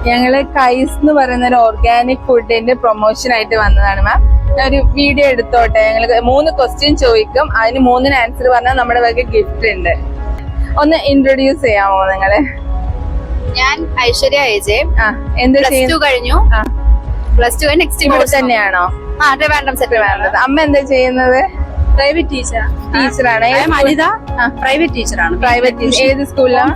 ഞങ്ങള് കൈസ് എന്ന് പറയുന്ന ഒരു ഓർഗാനിക് ഫുഡിന്റെ പ്രൊമോഷൻ ആയിട്ട് വന്നതാണ് മാം. ഒരു വീഡിയോ എടുത്തോട്ടെ. ഞങ്ങൾ 3 ക്വസ്റ്റ്യൻ ചോദിക്കും, അതിന് 3 ആൻസർ പറഞ്ഞാൽ നമ്മുടെ വക ഗിഫ്റ്റ് ഉണ്ട്. ഒന്ന് ഇൻട്രൊഡ്യൂസ് ചെയ്യാമോ നിങ്ങള്? ഞാൻ ഐശ്വര്യ AJ. എന്ത് കഴിഞ്ഞു. പ്ലസ് 2 നെക്സ്റ്റ് തന്നെയാണോ? അമ്മ എന്താ ചെയ്യുന്നത്? പ്രൈവറ്റ് ടീച്ചറാണ്. പ്രൈവറ്റ് ടീച്ചറാണ്. Private teacher. ഏത് സ്കൂളിലാണ്?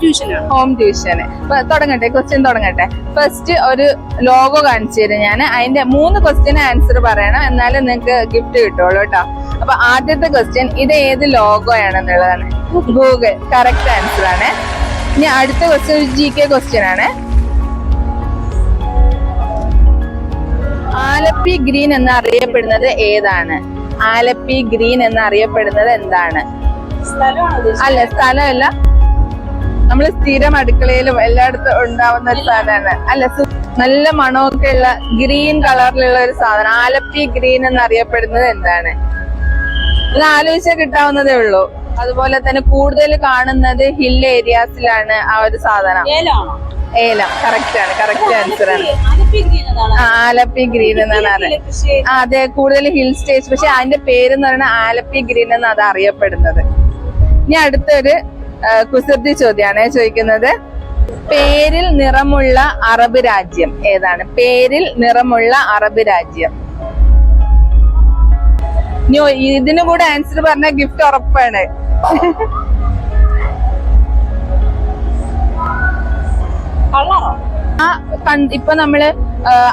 ഹോം ട്യൂഷന്. തുടങ്ങട്ടെ, ക്വസ്റ്റ്യൻ തുടങ്ങട്ടെ. ഫസ്റ്റ് ഒരു ലോഗോ കാണിച്ചു തരും ഞാൻ. അതിന്റെ 3 ക്വസ്റ്റ്യന് ആൻസർ പറയണം, എന്നാലും നിങ്ങൾക്ക് ഗിഫ്റ്റ് കിട്ടുള്ളൂ കേട്ടോ. അപ്പൊ ആദ്യത്തെ ക്വസ്റ്റ്യൻ, ഇത് ഏത് ലോഗോ ആണെന്നുള്ളതാണ്. ഗൂഗിൾ. കറക്റ്റ് ആൻസർ ആണ്. ഇനി അടുത്ത ക്വസ്റ്റ്യൻ ഒരു GK ക്വസ്റ്റ്യൻ ആണ്. ആലപ്പി ഗ്രീൻ എന്ന് അറിയപ്പെടുന്നത് ഏതാണ്? ആലപ്പി ഗ്രീൻ എന്ന് അറിയപ്പെടുന്നത് എന്താണ്? അല്ല, സ്ഥലമല്ല. നമ്മള് സ്ഥിരം അടുക്കളയിലും എല്ലായിടത്തും ഉണ്ടാവുന്ന ഒരു സാധനമാണ്. അല്ല, നല്ല മണമൊക്കെ ഉള്ള ഗ്രീൻ കളറിലുള്ള ഒരു സാധനം. ആലപ്പി ഗ്രീൻ എന്ന് അറിയപ്പെടുന്നത് എന്താണ്? ഇത് ആലോചിച്ചാൽ കിട്ടാവുന്നതേ ഉള്ളൂ. അതുപോലെ തന്നെ കൂടുതൽ കാണുന്നത് ഹിൽ ഏരിയാസിലാണ് ആ ഒരു സാധനം. ഏലം. കറക്റ്റ് ആണ്. കറക്റ്റ് ആൻസർ ആണ്. ആലപ്പി ഗ്രീൻ എന്നാണ്. അതെ, കൂടുതൽ ഹിൽ സ്റ്റേഷൻ. പക്ഷെ അതിന്റെ പേരെന്ന് പറയുന്നത് ആലപ്പി ഗ്രീൻ എന്ന് അത് അറിയപ്പെടുന്നത്. ഇനി അടുത്തൊരു കുസൃതി ചോദ്യമാണ് ചോദിക്കുന്നത്. പേരിൽ നിറമുള്ള അറബ് രാജ്യം ഏതാണ്? പേരിൽ നിറമുള്ള അറബ് രാജ്യം. ഇതിനു കൂടെ ആൻസർ പറഞ്ഞ ഗിഫ്റ്റ് ഉറപ്പാണ്. ഇപ്പൊ നമ്മള്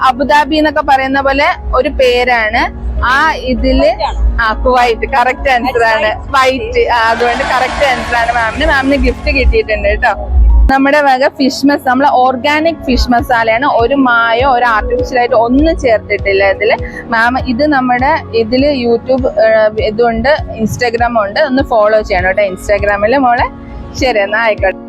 അബുദാബി എന്നൊക്കെ പറയുന്ന പോലെ ഒരു പേരാണ്. ആ ഇതില് കുവൈറ്റ്. കറക്റ്റ് ആൻസർ ആണ്. വൈറ്റ്. അതുകൊണ്ട് കറക്റ്റ് ആൻസർ ആണ് മാമിന് ഗിഫ്റ്റ് കിട്ടിയിട്ടുണ്ട് കേട്ടോ. നമ്മുടെ വക ഫിഷ് നമ്മളെ ഓർഗാനിക് ഫിഷ് മസാലയാണ്. ഒരു മായോ ഒരു ആർട്ടിഫിഷ്യൽ ആയിട്ട് ഒന്നും ചേർത്തിട്ടില്ല ഇതില്. മാം ഇത് നമ്മുടെ ഇതില് യൂട്യൂബ് ഇതുണ്ട്, ഇൻസ്റ്റാഗ്രാം ഉണ്ട്. ഒന്ന് ഫോളോ ചെയ്യണം കേട്ടോ ഇൻസ്റ്റാഗ്രാമില് മോളെ. ശരി, എന്നാ ആയിക്കോട്ടെ.